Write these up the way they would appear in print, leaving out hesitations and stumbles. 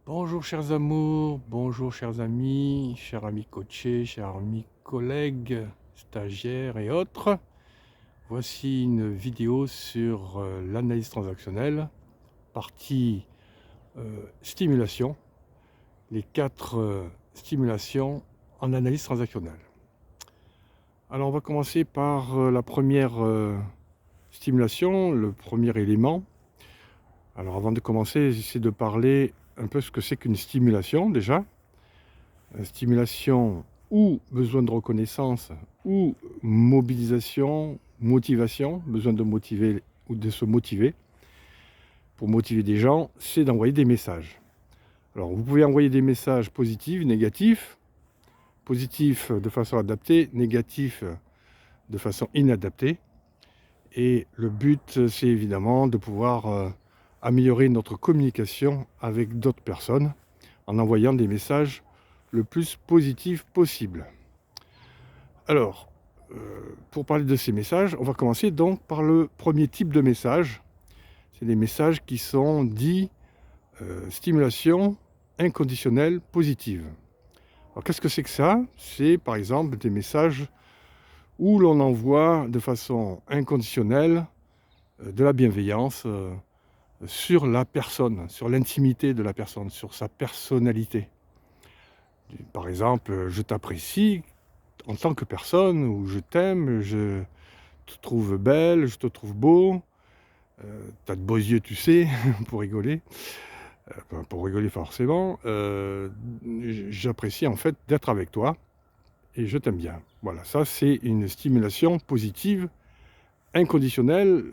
Bonjour chers amours, bonjour chers amis coachés, chers amis collègues, stagiaires et autres. Voici une vidéo sur l'analyse transactionnelle, partie stimulation, les 4 stimulations en analyse transactionnelle. Alors on va commencer par la première stimulation, le premier élément. Alors avant de commencer, j'essaie de parler un peu ce que c'est qu'une stimulation déjà. Stimulation ou besoin de reconnaissance ou mobilisation, motivation, besoin de motiver ou de se motiver. Pour motiver des gens, c'est d'envoyer des messages. Alors vous pouvez envoyer des messages positifs, négatifs, positifs de façon adaptée, négatifs de façon inadaptée. Et le but, c'est évidemment de pouvoir améliorer notre communication avec d'autres personnes en envoyant des messages le plus positif possible. Alors, pour parler de ces messages, on va commencer donc par le premier type de message. C'est des messages qui sont dits stimulation inconditionnelle positive. Alors qu'est-ce que c'est que ça? C'est par exemple des messages où l'on envoie de façon inconditionnelle de la bienveillance sur la personne, sur l'intimité de la personne, sur sa personnalité. Par exemple, je t'apprécie en tant que personne, ou je t'aime, je te trouve belle, je te trouve beau, tu as de beaux yeux, tu sais, pour rigoler, pour rigoler forcément, j'apprécie en fait d'être avec toi et je t'aime bien. Voilà, ça c'est une stimulation positive, inconditionnelle,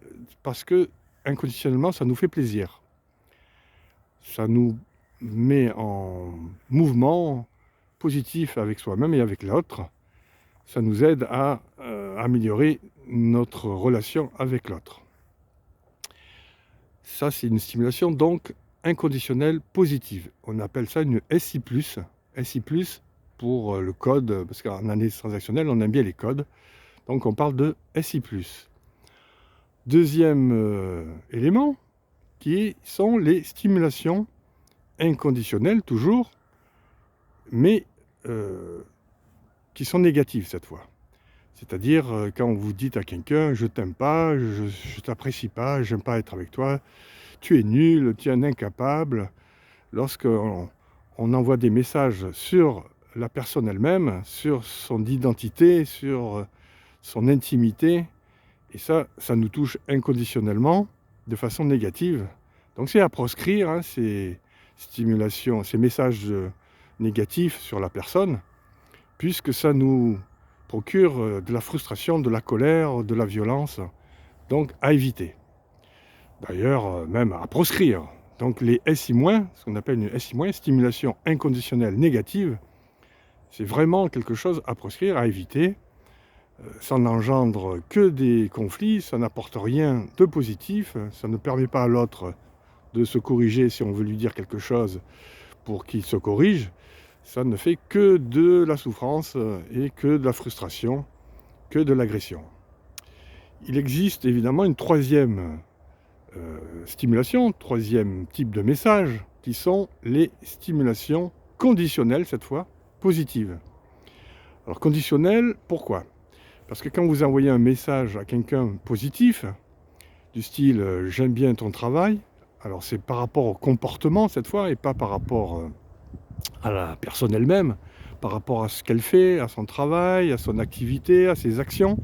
parce que inconditionnellement ça nous fait plaisir. Ça nous met en mouvement positif avec soi-même et avec l'autre. Ça nous aide à améliorer notre relation avec l'autre. Ça, c'est une stimulation donc inconditionnelle positive. On appelle ça une SI+. SI+, pour le code, parce qu'en analyse transactionnelle, on aime bien les codes. Donc on parle de SI+. Deuxième élément, qui sont les stimulations inconditionnelles, toujours, mais qui sont négatives cette fois. C'est-à-dire quand vous dites à quelqu'un « je t'aime pas, je t'apprécie pas, j'aime pas être avec toi, tu es nul, tu es un incapable ». Lorsqu'on envoie des messages sur la personne elle-même, sur son identité, sur son intimité, et ça nous touche inconditionnellement, de façon négative. Donc c'est à proscrire, hein, ces stimulations, ces messages négatifs sur la personne, puisque ça nous procure de la frustration, de la colère, de la violence, donc à éviter. D'ailleurs, même à proscrire. Donc les SI-, ce qu'on appelle une SI-, stimulation inconditionnelle négative, c'est vraiment quelque chose à proscrire, à éviter. Ça n'engendre que des conflits, ça n'apporte rien de positif, ça ne permet pas à l'autre de se corriger si on veut lui dire quelque chose pour qu'il se corrige. Ça ne fait que de la souffrance et que de la frustration, que de l'agression. Il existe évidemment une troisième stimulation, troisième type de message, qui sont les stimulations conditionnelles, cette fois, positives. Alors conditionnelles, pourquoi? Parce que quand vous envoyez un message à quelqu'un positif, du style « j'aime bien ton travail », alors c'est par rapport au comportement cette fois, et pas par rapport à la personne elle-même, par rapport à ce qu'elle fait, à son travail, à son activité, à ses actions.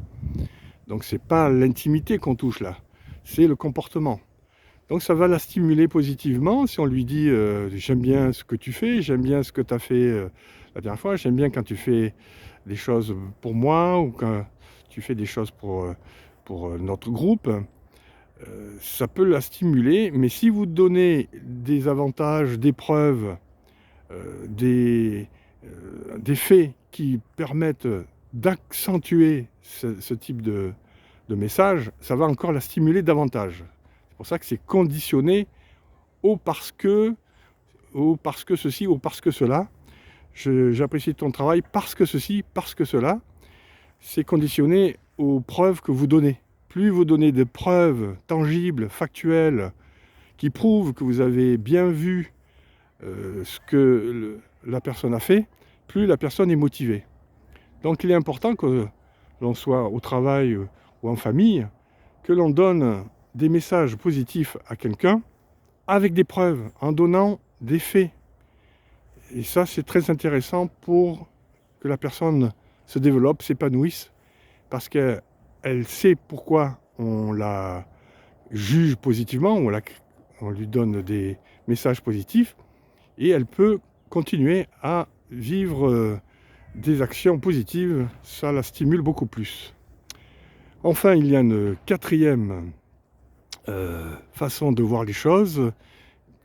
Donc c'est pas l'intimité qu'on touche là, c'est le comportement. Donc ça va la stimuler positivement si on lui dit j'aime bien ce que tu fais, j'aime bien ce que tu as fait la dernière fois, j'aime bien quand tu fais des choses pour moi ou quand tu fais des choses pour notre groupe. Ça peut la stimuler, mais si vous donnez des avantages, des preuves, des faits qui permettent d'accentuer ce type de message, ça va encore la stimuler davantage. C'est pour ça que c'est conditionné au parce que ceci, ou parce que cela. J'apprécie ton travail parce que ceci, parce que cela. C'est conditionné aux preuves que vous donnez. Plus vous donnez de preuves tangibles, factuelles, qui prouvent que vous avez bien vu ce que la personne a fait, plus la personne est motivée. Donc il est important que l'on soit au travail ou en famille, que l'on donne des messages positifs à quelqu'un avec des preuves, en donnant des faits. Et ça, c'est très intéressant pour que la personne se développe, s'épanouisse, parce qu'elle sait pourquoi on la juge positivement, on lui donne des messages positifs, et elle peut continuer à vivre des actions positives, ça la stimule beaucoup plus. Enfin, il y a une quatrième façon de voir les choses,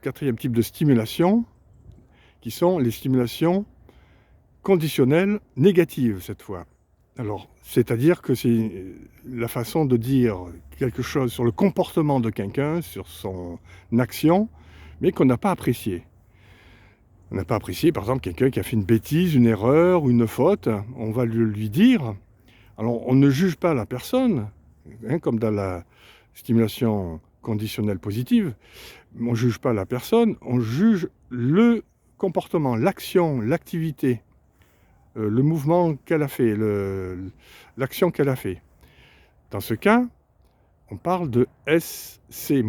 quatrième type de stimulation, qui sont les stimulations conditionnelles négatives cette fois. Alors, c'est-à-dire que c'est la façon de dire quelque chose sur le comportement de quelqu'un, sur son action, mais qu'on n'a pas apprécié. On n'a pas apprécié, par exemple, quelqu'un qui a fait une bêtise, une erreur, une faute, on va lui dire. Alors, on ne juge pas la personne, comme dans la stimulation conditionnelle positive, on ne juge pas la personne, on juge le comportement, l'action, l'activité, le mouvement qu'elle a fait, l'action qu'elle a fait. Dans ce cas, on parle de SC-,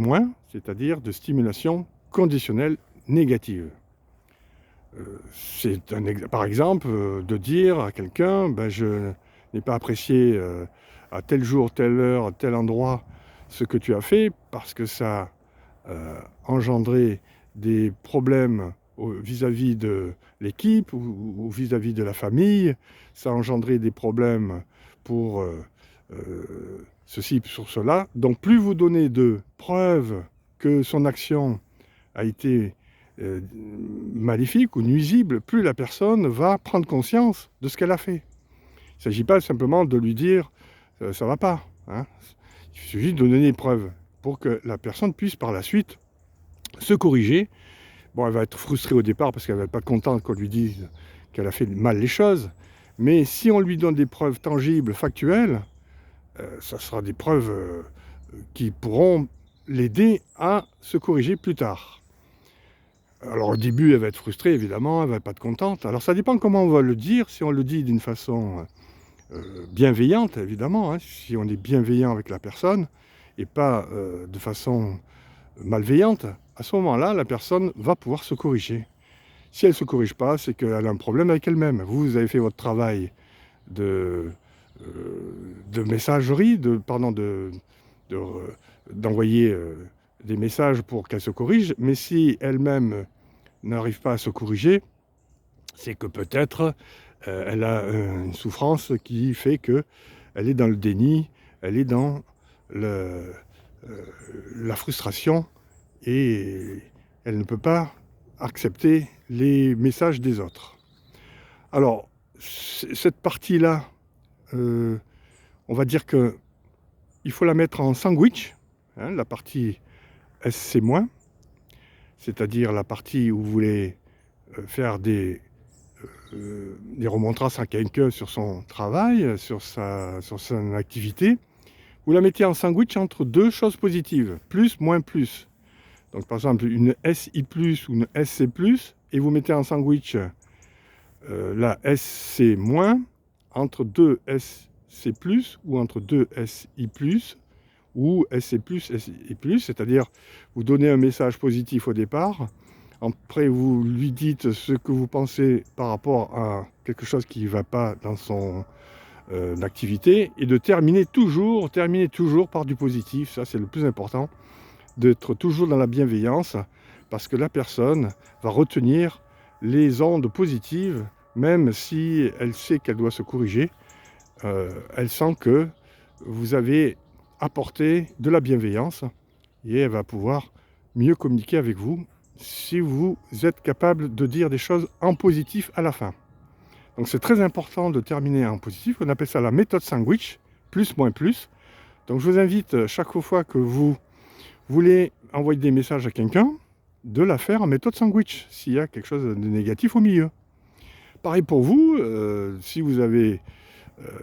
c'est-à-dire de stimulation conditionnelle négative. C'est par exemple de dire à quelqu'un, je n'ai pas apprécié à tel jour, telle heure, tel endroit ce que tu as fait parce que ça engendré des problèmes vis-à-vis de l'équipe ou vis-à-vis de la famille, ça a engendré des problèmes pour ceci, sur cela. Donc plus vous donnez de preuves que son action a été maléfique ou nuisible, plus la personne va prendre conscience de ce qu'elle a fait. Il ne s'agit pas simplement de lui dire ça ne va pas. Il suffit de donner des preuves pour que la personne puisse par la suite se corriger. Bon, elle va être frustrée au départ parce qu'elle va pas être contente qu'on lui dise qu'elle a fait mal les choses. Mais si on lui donne des preuves tangibles, factuelles, ça sera des preuves qui pourront l'aider à se corriger plus tard. Alors au début, elle va être frustrée, évidemment, elle va pas être contente. Alors ça dépend comment on va le dire. Si on le dit d'une façon bienveillante, évidemment, si on est bienveillant avec la personne, et pas de façon malveillante, à ce moment-là, la personne va pouvoir se corriger. Si elle ne se corrige pas, c'est qu'elle a un problème avec elle-même. Vous avez fait votre travail de messagerie, d'envoyer des messages pour qu'elle se corrige, mais si elle-même n'arrive pas à se corriger, c'est que peut-être elle a une souffrance qui fait qu'elle est dans le déni, elle est dans la frustration et elle ne peut pas accepter les messages des autres. Alors, cette partie-là, on va dire qu'il faut la mettre en sandwich, la partie SC-, c'est-à-dire la partie où vous voulez faire des remontrances à quelqu'un sur son travail, sur son activité. Vous la mettez en sandwich entre deux choses positives, plus, moins, plus. Donc par exemple une SI+, ou une SC+, et vous mettez en sandwich la SC- entre deux SC+, ou entre deux SI+, ou SC+, SI+, c'est-à-dire vous donnez un message positif au départ, après vous lui dites ce que vous pensez par rapport à quelque chose qui ne va pas dans son activité, et de terminer toujours par du positif. Ça c'est le plus important, d'être toujours dans la bienveillance, parce que la personne va retenir les ondes positives, même si elle sait qu'elle doit se corriger, elle sent que vous avez apporté de la bienveillance, et elle va pouvoir mieux communiquer avec vous si vous êtes capable de dire des choses en positif à la fin. Donc c'est très important de terminer en positif, on appelle ça la méthode sandwich, plus, moins, plus. Donc je vous invite, chaque fois que vous voulez envoyer des messages à quelqu'un, de la faire en méthode sandwich, s'il y a quelque chose de négatif au milieu. Pareil pour vous, si vous avez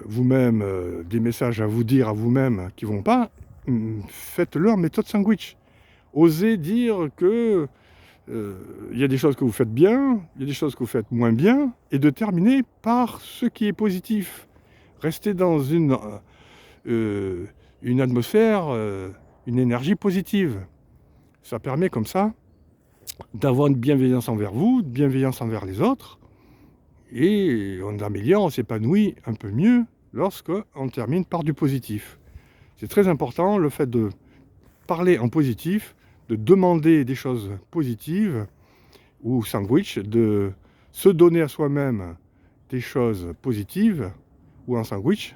vous-même des messages à vous dire à vous-même qui ne vont pas, faites-le en méthode sandwich. Osez dire que il y a des choses que vous faites bien, il y a des choses que vous faites moins bien, et de terminer par ce qui est positif. Restez dans une atmosphère, une énergie positive. Ça permet comme ça d'avoir une bienveillance envers vous, une bienveillance envers les autres, et on améliore, on s'épanouit un peu mieux lorsqu'on termine par du positif. C'est très important le fait de parler en positif, de demander des choses positives, ou sandwich, de se donner à soi-même des choses positives, ou en sandwich,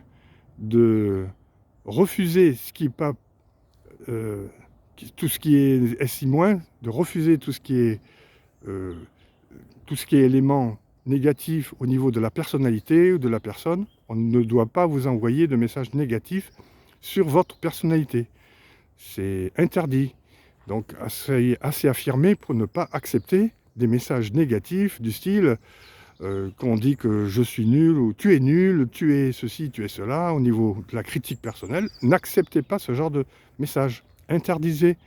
de refuser ce qui n'est pas tout ce qui est SI-, de refuser tout ce qui est élément négatif au niveau de la personnalité ou de la personne. On ne doit pas vous envoyer de messages négatifs sur votre personnalité. C'est interdit. Donc assez affirmé pour ne pas accepter des messages négatifs du style qu'on dit que je suis nul, ou tu es ceci, tu es cela, au niveau de la critique personnelle. N'acceptez pas ce genre de message. Interdisez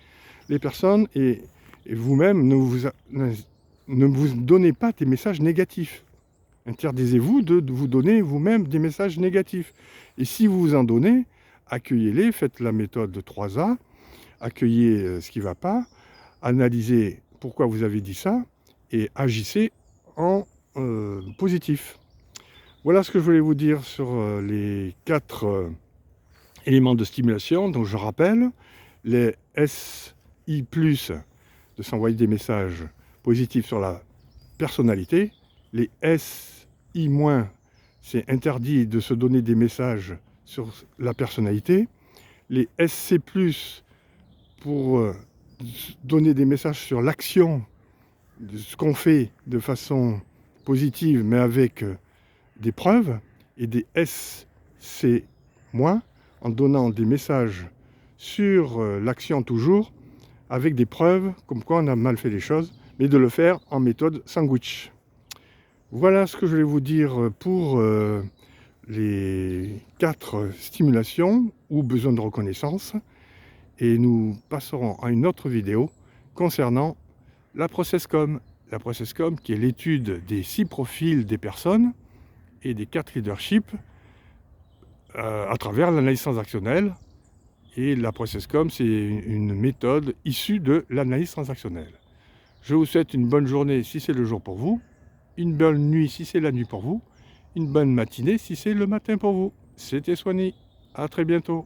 les personnes, et vous-même ne vous donnez pas des messages négatifs. Interdisez-vous de vous donner vous-même des messages négatifs. Et si vous vous en donnez, accueillez-les, faites la méthode de 3A, accueillez ce qui ne va pas, analysez pourquoi vous avez dit ça, et agissez en positif. Voilà ce que je voulais vous dire sur les 4 éléments de stimulation. Donc je rappelle, les SI+, de s'envoyer des messages positifs sur la personnalité. Les SI-, c'est interdit de se donner des messages sur la personnalité. Les SC+, pour donner des messages sur l'action de ce qu'on fait de façon positive, mais avec des preuves. Et des SC-, en donnant des messages sur l'action toujours, avec des preuves comme quoi on a mal fait les choses, mais de le faire en méthode sandwich. Voilà ce que je vais vous dire pour les 4 stimulations ou besoins de reconnaissance. Et nous passerons à une autre vidéo concernant la ProcessCom. La ProcessCom qui est l'étude des 6 profils des personnes et des 4 leaderships à travers l'analyse transactionnelle. Et la ProcessCom, c'est une méthode issue de l'analyse transactionnelle. Je vous souhaite une bonne journée si c'est le jour pour vous, une bonne nuit si c'est la nuit pour vous, une bonne matinée si c'est le matin pour vous. C'était Swanny. À très bientôt.